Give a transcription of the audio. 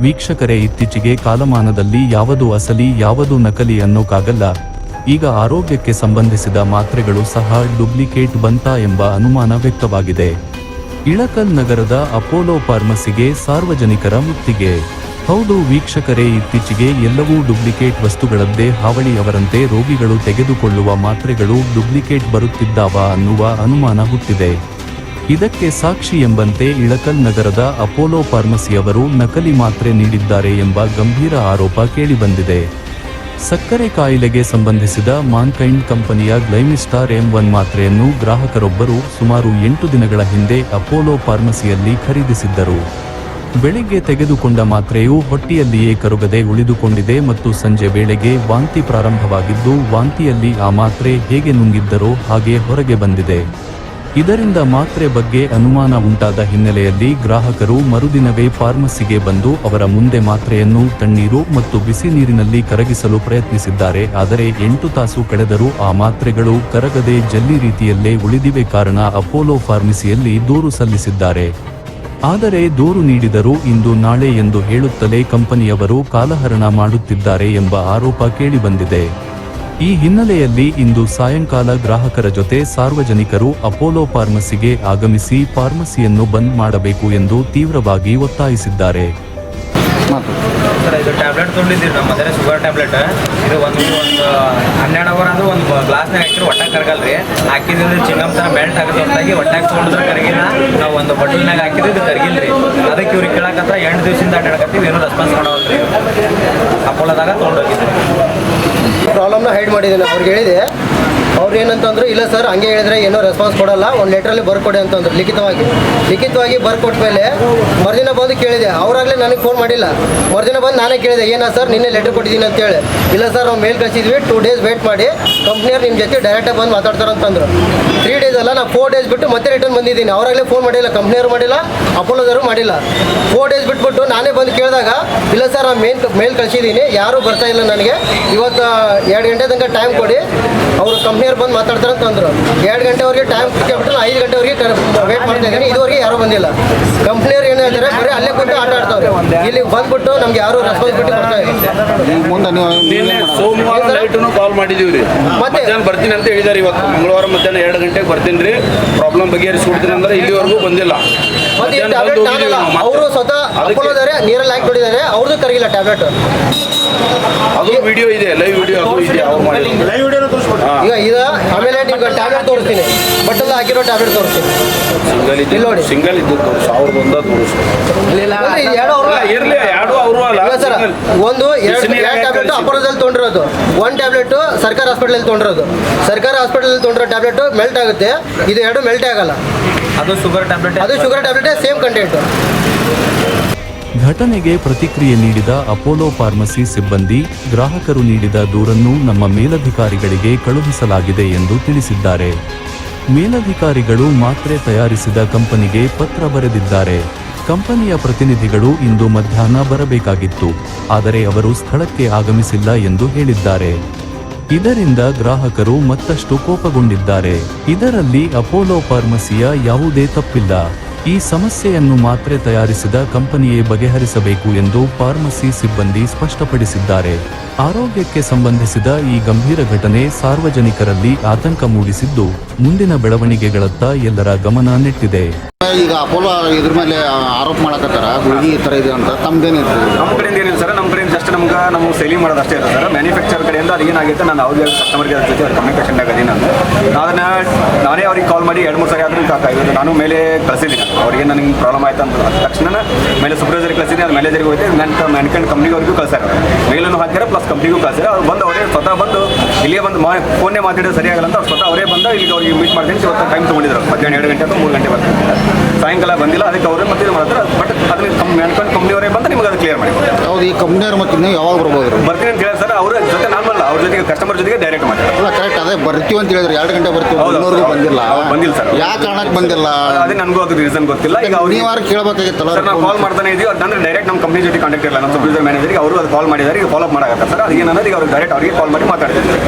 ವೀಕ್ಷಕರೇ, ಇತ್ತೀಚೆಗೆ ಕಾಲಮಾನದಲ್ಲಿ ಯಾವುದು ಅಸಲಿ ಯಾವುದು ನಕಲಿ ಅನ್ನೋಕ್ಕಾಗಲ್ಲ. ಈಗ ಆರೋಗ್ಯಕ್ಕೆ ಸಂಬಂಧಿಸಿದ ಮಾತ್ರೆಗಳು ಸಹ ಡೂಪ್ಲಿಕೇಟ್ ಬಂತಾ ಎಂಬ ಅನುಮಾನ ವ್ಯಕ್ತವಾಗಿದೆ. ಇಳಕಲ್ ನಗರದ ಅಪೋಲೋ ಫಾರ್ಮಸಿಗೆ ಸಾರ್ವಜನಿಕರ ಮುತ್ತಿಗೆ. ಹೌದು ವೀಕ್ಷಕರೇ, ಇತ್ತೀಚೆಗೆ ಎಲ್ಲವೂ ಡೂಪ್ಲಿಕೇಟ್ ವಸ್ತುಗಳದ್ದೇ ಹಾವಳಿಯವರಂತೆ ರೋಗಿಗಳು ತೆಗೆದುಕೊಳ್ಳುವ ಮಾತ್ರೆಗಳು ಡೂಪ್ಲಿಕೇಟ್ ಬರುತ್ತಿದ್ದಾವಾ ಅನ್ನುವ ಅನುಮಾನ ಹುಟ್ಟಿದೆ. ಇದಕ್ಕೆ ಸಾಕ್ಷಿ ಎಂಬಂತೆ ಇಳಕಲ್ ನಗರದ ಅಪೋಲೋ ಫಾರ್ಮಸಿಯವರು ನಕಲಿ ಮಾತ್ರೆ ನೀಡಿದ್ದಾರೆ ಎಂಬ ಗಂಭೀರ ಆರೋಪ ಕೇಳಿಬಂದಿದೆ. ಸಕ್ಕರೆ ಕಾಯಿಲೆಗೆ ಸಂಬಂಧಿಸಿದ ಮಾನ್ಕೈಂಡ್ ಕಂಪನಿಯ ಗ್ಲೈಮಿಸ್ಟಾರ್ M1 ಮಾತ್ರೆಯನ್ನು ಗ್ರಾಹಕರೊಬ್ಬರು ಸುಮಾರು 8 ದಿನಗಳ ಹಿಂದೆ ಅಪೋಲೋ ಫಾರ್ಮಸಿಯಲ್ಲಿ ಖರೀದಿಸಿದ್ದರು. ಬೆಳಿಗ್ಗೆ ತೆಗೆದುಕೊಂಡ ಮಾತ್ರೆಯು ಹೊಟ್ಟೆಯಲ್ಲಿಯೇ ಕರಗದೆ ಉಳಿದುಕೊಂಡಿದೆ ಮತ್ತು ಸಂಜೆ ವೇಳೆಗೆ ವಾಂತಿ ಪ್ರಾರಂಭವಾಗಿದ್ದು, ವಾಂತಿಯಲ್ಲಿ ಆ ಮಾತ್ರೆ ಹೇಗೆ ನುಂಗಿದ್ದರೋ ಹಾಗೆ ಹೊರಗೆ ಬಂದಿದೆ. ಇದರಿಂದ ಮಾತ್ರೆ ಬಗ್ಗೆ ಅನುಮಾನ ಉಂಟಾದ ಹಿನ್ನೆಲೆಯಲ್ಲಿ ಗ್ರಾಹಕರು ಮರುದಿನವೇ ಫಾರ್ಮಸಿಗೆ ಬಂದು ಅವರ ಮುಂದೆ ಮಾತ್ರೆಯನ್ನು ತಣ್ಣೀರು ಮತ್ತು ಬಿಸಿ ನೀರಿನಲ್ಲಿ ಕರಗಿಸಲು ಪ್ರಯತ್ನಿಸಿದ್ದಾರೆ. ಆದರೆ 8 ತಾಸು ಕಳೆದರೂ ಆ ಮಾತ್ರೆಗಳು ಕರಗದೆ ಜಲ್ಲಿ ರೀತಿಯಲ್ಲೇ ಉಳಿದಿವೆ. ಕಾರಣ ಅಪೋಲೋ ಫಾರ್ಮಸಿಯಲ್ಲಿ ದೂರು ಸಲ್ಲಿಸಿದ್ದಾರೆ. ಆದರೆ ದೂರು ನೀಡಿದರೂ ಇಂದು ನಾಳೆ ಎಂದು ಹೇಳುತ್ತಲೇ ಕಂಪನಿಯವರು ಕಾಲಹರಣ ಮಾಡುತ್ತಿದ್ದಾರೆ ಎಂಬ ಆರೋಪ ಕೇಳಿಬಂದಿದೆ. ಈ ಹಿನ್ನೆಲೆಯಲ್ಲಿ ಇಂದು ಸಾಯಂಕಾಲ ಗ್ರಾಹಕರ ಜೊತೆ ಸಾರ್ವಜನಿಕರು ಅಪೋಲೋ ಫಾರ್ಮಸಿಗೆ ಆಗಮಿಸಿ ಫಾರ್ಮಸಿಯನ್ನು ಬಂದ್ ಮಾಡಬೇಕು ಎಂದು ತೀವ್ರವಾಗಿ ಒತ್ತಾಯಿಸಿದ್ದಾರೆ. ಸರ್, ಇದು ಟ್ಯಾಬ್ಲೆಟ್ ತೊಗೊಂಡಿದ್ದೀರಿ ನಮ್ಮ ಮಧ್ಯಾಹ್ನ ಶುಗರ್ ಟ್ಯಾಬ್ಲೆಟ್. ಇದು ಒಂದು 12 ಅವರ್ ಅಂದ್ರೆ ಒಂದು ಗ್ಲಾಸ್ನಾಗ ಹಾಕಿದ್ರೆ ಹೊಟ್ಟೆ ಕರಗಲ್ರಿ. ಹಾಕಿದ್ರೆ ಚಿಂಗಮ್ ಥರ ಮೆಲ್ಟ್ ಆಗುತ್ತೆ. ಹೊರತಾಗಿ ಹೊಟ್ಟೆಗೆ ತೊಗೊಂಡ್ರೆ ಕರಗಿಲ್ಲ. ನಾವು ಒಂದು ಬಟಲ್ನಾಗ ಹಾಕಿದ್ರೆ ಇದು ಕರಗಿಲ್ರಿ. ಅದಕ್ಕೆ ಇವ್ರಿಗೆ ಕೇಳಕತ್ರ 8 ದಿವಸದಿಂದ ಅಡ್ಡಾಡಕತ್ತೀವಿ, ಏನೂ ರೆಸ್ಪಾನ್ಸ್ ಮಾಡೋಲ್ರಿ. ಅಪೋಲೋದಾಗ ತೊಗೊಂಡೋಗಿದ್ದೆ. ಪ್ರಾಬ್ಲಮ್ನ ಹೈಡ್ ಮಾಡಿದ್ದೀನಿ. ಅವ್ರಿಗೆ ಹೇಳಿದೆ, ಅವ್ರು ಏನಂತಂದ್ರು, ಇಲ್ಲ ಸರ್ ಹಂಗೆ ಹೇಳಿದ್ರೆ ಏನೋ ರೆಸ್ಪಾನ್ಸ್ ಕೊಡಲ್ಲ, ಒಂದು ಲೆಟ್ರಲ್ಲಿ ಬರ್ಕೊಡಿ ಅಂತಂದ್ರು. ಲಿಖಿತವಾಗಿ ಬರ್ಕೊಟ್ಟ ಮೇಲೆ ಮರುದಿನ ಬಂದು ಕೇಳಿದೆ. ಅವರಾಗಲೇ ನನಗೆ ಫೋನ್ ಮಾಡಿಲ್ಲ. ಮರುದಿನ ಬಂದು ನಾನೇ ಕೇಳಿದೆ, ಏನಾ ಸರ್ ನಿನ್ನೆ ಲೆಟ್ರ್ ಕೊಟ್ಟಿದ್ದೀನಿ ಅಂತೇಳಿ. ಇಲ್ಲ ಸರ್ ನಾವು ಮೇಲ್ ಕಳಿಸಿದ್ವಿ, 2 ಡೇಸ್ ವೇಟ್ ಮಾಡಿ ಕಂಪ್ನಿಯವ್ರು ನಿಮ್ಮ ಜೊತೆ ಡೈರೆಕ್ಟಾಗಿ ಬಂದು ಮಾತಾಡ್ತಾರಂತಂದ್ರು. 3 ಡೇಸ್ ಅಲ್ಲ, ನಾನು 4 ಡೇಸ್ ಬಿಟ್ಟು ಮತ್ತೆ ರಿಟರ್ನ್ ಬಂದಿದ್ದೀನಿ. ಅವರಾಗಲೇ ಫೋನ್ ಮಾಡಿಲ್ಲ, ಕಂಪ್ನಿಯವರು ಮಾಡಿಲ್ಲ, ಅಪೋಲೋದವರು ಮಾಡಿಲ್ಲ. 4 ಡೇಸ್ ಬಿಟ್ಬಿಟ್ಟು ನಾನೇ ಬಂದು ಕೇಳಿದಾಗ, ಇಲ್ಲ ಸರ್ ನಾನು ಮೇಲ್ ಕಳಿಸಿದ್ದೀನಿ, ಯಾರೂ ಬರ್ತಾ ಇಲ್ಲ ನನಗೆ, ಇವತ್ತು 2 ಗಂಟೆ ತನಕ ಟೈಮ್ ಕೊಡಿ, ಅವರು ಕಂಪ್ನಿಯವ್ರು ಬಂದು ಮಾತಾಡ್ತಾರಂತಂದ್ರು. 2 ಗಂಟೆವರೆಗೆ ಟೈಮ್ ಕೇಳ್ಬಿಟ್ಟು 5 ಗಂಟೆವರೆಗೆ ವೇಟ್ ಮಾಡ್ತಾ ಇದ್ದೀನಿ. ಇದುವರೆಗೆ ಯಾರೂ ಬಂದಿಲ್ಲ. ಕಂಪ್ನಿಯವ್ರು ಏನು ಹೇಳ್ತಾರೆ, ಬರೀ ಅಲ್ಲೇ ಕೊಟ್ಟು ಆಟ ಆಡ್ತಾವ್ರೆ. ಇಲ್ಲಿ ಬಂದ್ಬಿಟ್ಟು ನಮ್ಗೆ ಯಾರು ರೆಸ್ಪಾನ್ಸಿಬಿಲಿಟಿ ಕೊಡ್ತಾ ಇಲ್ಲ. ಸೋಮವಾರ ಕಾಲ್ ಮಾಡಿದೀವಿ ರೀ, ಮಧ್ಯಾಹ್ನ ಬರ್ತೀನಿ ಅಂತ ಹೇಳಿದಾರೆ. ಇವತ್ತು ಮಂಗಳವಾರ ಮಧ್ಯಾಹ್ನ 2 ಗಂಟೆಗೆ ಬರ್ತೀನಿ ರೀ, ಪ್ರಾಬ್ಲಮ್ ಬಗೆಹರಿಸ್ಬಿಡ್ತೀನಿ ಅಂದ್ರೆ ಇಲ್ಲಿವರೆಗೂ ಬಂದಿಲ್ಲ. ಅವರು ಸ್ವತಃ ಅಪೋಲೋದವರೇ ನೀರಲ್ಲಿ ಹಾಕಿ ಕೊಟ್ಟಿದ್ದಾರೆ, ಅವ್ರದ್ದು ಕರಗಿಲ್ಲ ಟ್ಯಾಬ್ಲೆಟ್. ಅದು ವಿಡಿಯೋ ಇದೆ, ಲೈವ್ ವಿಡಿಯೋ ಅದು ಇದೆ. ಈಗ ಆಮೇಲೆ ನಿಮ್ಗೆ ಟ್ಯಾಬ್ಲೆಟ್ ತೋರಿಸ್ತೀನಿ, ಬಟ್ಟೆಲ್ಲ ಹಾಕಿರೋ ಟ್ಯಾಬ್ಲೆಟ್ ತೋರಿಸ್ತೀನಿ. ಸಿಂಗಲ್ ಇದ್ದು 1001 ಇರಲಿ, ಎರಡು ಅವರು ಅಲ್ಲ ಸರ್. ಒಂದು 2 ಟ್ಯಾಬ್ಲೆಟ್ ಅಪೋಲೋದಲ್ಲಿ ತೊಗೊಂಡಿರೋದು, 1 ಟ್ಯಾಬ್ಲೆಟ್ ಸರ್ಕಾರಿ ಹಾಸ್ಪಿಟಲ್ ತೊಗೊಂಡಿರೋದು. ಸರ್ಕಾರಿ ಹಾಸ್ಪಿಟಲ್ ತೊಗೊಂಡಿರೋ ಟ್ಯಾಬ್ಲೆಟ್ ಮೆಲ್ಟ್ ಆಗುತ್ತೆ, ಇದು 2 ಮೆಲ್ಟ್ ಆಗಲ್ಲ. ಅದು ಶುಗರ್ ಟ್ಯಾಬ್ಲೆಟ್ ಸೇಮ್ ಕಂಟೆಂಟ್. ಘಟನೆಗೆ ಪ್ರತಿಕ್ರಿಯೆ ನೀಡಿದ ಅಪೋಲೋ ಫಾರ್ಮಸಿ ಸಿಬ್ಬಂದಿ, ಗ್ರಾಹಕರು ನೀಡಿದ ದೂರನ್ನು ನಮ್ಮ ಮೇಲಧಿಕಾರಿಗಳಿಗೆ ಕಳುಹಿಸಲಾಗಿದೆ ಎಂದು ತಿಳಿಸಿದ್ದಾರೆ. ಮೇಲಧಿಕಾರಿಗಳು ಮಾತ್ರೆ ತಯಾರಿಸಿದ ಕಂಪನಿಗೆ ಪತ್ರ ಬರೆದಿದ್ದಾರೆ. ಕಂಪನಿಯ ಪ್ರತಿನಿಧಿಗಳು ಇಂದು ಮಧ್ಯಾಹ್ನ ಬರಬೇಕಾಗಿತ್ತು, ಆದರೆ ಅವರು ಸ್ಥಳಕ್ಕೆ ಆಗಮಿಸಿಲ್ಲ ಎಂದು ಹೇಳಿದ್ದಾರೆ. ಇದರಿಂದ ಗ್ರಾಹಕರು ಮತ್ತಷ್ಟು ಕೋಪಗೊಂಡಿದ್ದಾರೆ. ಇದರಲ್ಲಿ ಅಪೋಲೋ ಫಾರ್ಮಸಿಯ ಯಾವುದೇ ತಪ್ಪಿಲ್ಲ. ಈ ಸಮಸ್ಯೆಯನ್ನು ಮಾತ್ರೆ ತಯಾರಿಸಿದ ಕಂಪನಿಯೇ ಬಗೆಹರಿಸಬೇಕು ಎಂದು ಫಾರ್ಮಸಿ ಸಿಬ್ಬಂದಿ ಸ್ಪಷ್ಟಪಡಿಸಿದ್ದಾರೆ. ಆರೋಗ್ಯಕ್ಕೆ ಸಂಬಂಧಿಸಿದ ಈ ಗಂಭೀರ ಘಟನೆ ಸಾರ್ವಜನಿಕರಲ್ಲಿ ಆತಂಕ ಮೂಡಿಸಿದ್ದು, ಮುಂದಿನ ಬೆಳವಣಿಗೆಗಳತ್ತ ಎಲ್ಲರ ಗಮನ ನೆಟ್ಟಿದೆ. ಈಗ ಅಪೋಲೋ ಇದ್ರ ಮೇಲೆ ಆರೋಪ ಮಾಡಕತ್ತಾರ, ಗುಳಿಗೆ ಈ ಥರ ಇದೆ ಅಂತ. ತಮ್ಮದೇನಿದೆ? ನಮ್ಮ ಕಡೆಯಿಂದ ಏನಿಲ್ಲ ಸರ್, ನಮ್ಮ ಕಡೆಯಿಂದ ಜಸ್ಟ್ ನಮ್ಗೆ ಸೇಲಿಂಗ್ ಮಾಡೋದು ಅಷ್ಟೇ ಇದೆ ಸರ್. ಮ್ಯಾನುಫ್ಯಾಕ್ಚರ್ ಕಡೆಯಿಂದ ಅದು ಏನಾಗಿತ್ತು, ನಾನು ಅವ್ರಿಗೆ ಕಸ್ಟಮರ್ಗೆ ಅದ್ರ ಜೊತೆ ಕಮ್ಯುನಿಕೇಷನ್ ಆಗೀನಿ. ಅದನ್ನು ನಾನೇ ಅವ್ರಿಗೆ ಕಾಲ್ ಮಾಡಿ 2-3 ಸರಿ ಆದ್ರೂ ಇವತ್ತು ನಾನು ಮೇಲೆ ಕಳಿಸಿದ್ದೀನಿ. ಅವ್ರಿಗೆ ನನಗೆ ಪ್ರಾಬ್ಲಮ್ ಆಯ್ತು ಅಂತ ತಕ್ಷಣ ಮೇಲೆ ಸೂಪರ್ವೈಸರ್ಗೆ ಕಳಿಸಿದ್ದೀನಿ. ಅದು ಮ್ಯಾನೇಜರ್ಗೆ ಹೋಯ್ತು, ಮ್ಯಾನ್ಕಂಡ್ ಕಂಪ್ನಿಗೆ ಕಳ್ಸಾರ, ಮೇಲನ್ನು ಹಾಕ್ಯಾರ, ಪ್ಲಸ್ ಕಂಪ್ನಿಗೂ ಕಳ್ಸಾರ. ಅವ್ರು ಬಂದು ಅವರೇ ಸ್ವತಃ ಬಂದು ಇಲ್ಲಿಯೇ ಬಂದು ಫೋನ್ನೇ ಮಾತಾಡೋದು ಸರಿಯಾಗಲ್ಲ ಅಂತ ಅವ್ರು ಸ್ವತಃ ಅವರೇ ಬಂದು ಇಲ್ಲಿಗೆ ಅವ್ರಿಗೆ ಮೀಟ್ ಮಾಡ್ತೀನಿ. ಇವತ್ತು ಟೈಮ್ ತೊಗೊಂಡಿದ್ರು, ಮಧ್ಯಾಹ್ನ 2 ಗಂಟೆ ಅಥವಾ 3 ಗಂಟೆ ಬರ್ತಾರೆ. ಸಾಯಂಕಾಲ ಬಂದಿಲ್ಲ, ಅದಕ್ಕೆ ಅವರೇ ಮತ್ತೆ ಇದು ಮಾಡ್ತಾರೆ. ಬಟ್ ಅದನ್ನ ಮ್ಯಾನ್ಕಂಡ್ ಕಂಪ್ನಿಯವರೇ ಬಂದು ನಿಮ್ಗೆ ಅದು ಕ್ಲಿಯರ್ ಮಾಡಿ. ಹೌದು, ಈ ಕಂಪ್ನಿಯವ್ರು ಮತ್ತೆ ನೀವು ಯಾವಾಗ ಬರ್ಬೋದು? ಬರ್ತೀನಿ ಅಂತ ಹೇಳಿ ಸರ್, ಅವ್ರ ಜೊತೆ ನಾರ್ಮಲ್ ಅವ್ರ ಜೊತೆಗೆ ಕಸ್ಟಮರ್ ಜೊತೆಗೆ ಡೈರೆಕ್ಟ್ ಮಾತಾಡ್ತಾರೆ. ಕರೆಕ್ಟ್, ಅದೇ ಬರ್ತೀವಿ ಅಂತ ಹೇಳಿದ್ರೆ 2 ಗಂಟೆ ಬರ್ತೀವಿ, ಇನ್ನೂವರೆಗೂ ಬಂದಿಲ್ಲ ಸರ್. ಯಾವ ಕಾರಣಕ್ಕೆ ಬಂದಿಲ್ಲ ಅದೇ ನನಗೂ ಅದು ರೀಸನ್ ಗೊತ್ತಿಲ್ಲ. ಈಗ ಅವ್ರು ನೀವು ಕೇಳಬೇಕಾಗಿತ್ತಲ್ಲ ಸರ್, ನಾವು ಕಾಲ್ ಮಾಡ್ತಾನೆ ಇದೀವಿ. ಅದಂದ್ರೆ ಡೈರೆಕ್ಟ್ ನಮ್ಮ ಕಂಪ್ನಿ ಜೊತೆ ಕಾಂಟ್ಯಾಕ್ಟ್ ಇಲ್ಲ, ನಮ್ಮ ಸೂಪರ್ವೈಸರ್ ಮ್ಯಾನೇಜರ್ಗೆ ಅವರು ಅದು ಕಾಲ್ ಮಾಡಿದ್ದಾರೆ. ಈಗ ಫಾಲೋ ಮಾಡಾಕತ್ತಾರೆ ಸರ್. ಅದಕ್ಕೆ ನಾನು ಈಗ ಅವ್ರಿಗೆ ಡೈರೆಕ್ಟ್ ಅವರಿಗೆ ಕಾಲ್ ಮಾಡಿ ಮಾತಾಡ್ತಿದ್ದಾರೆ.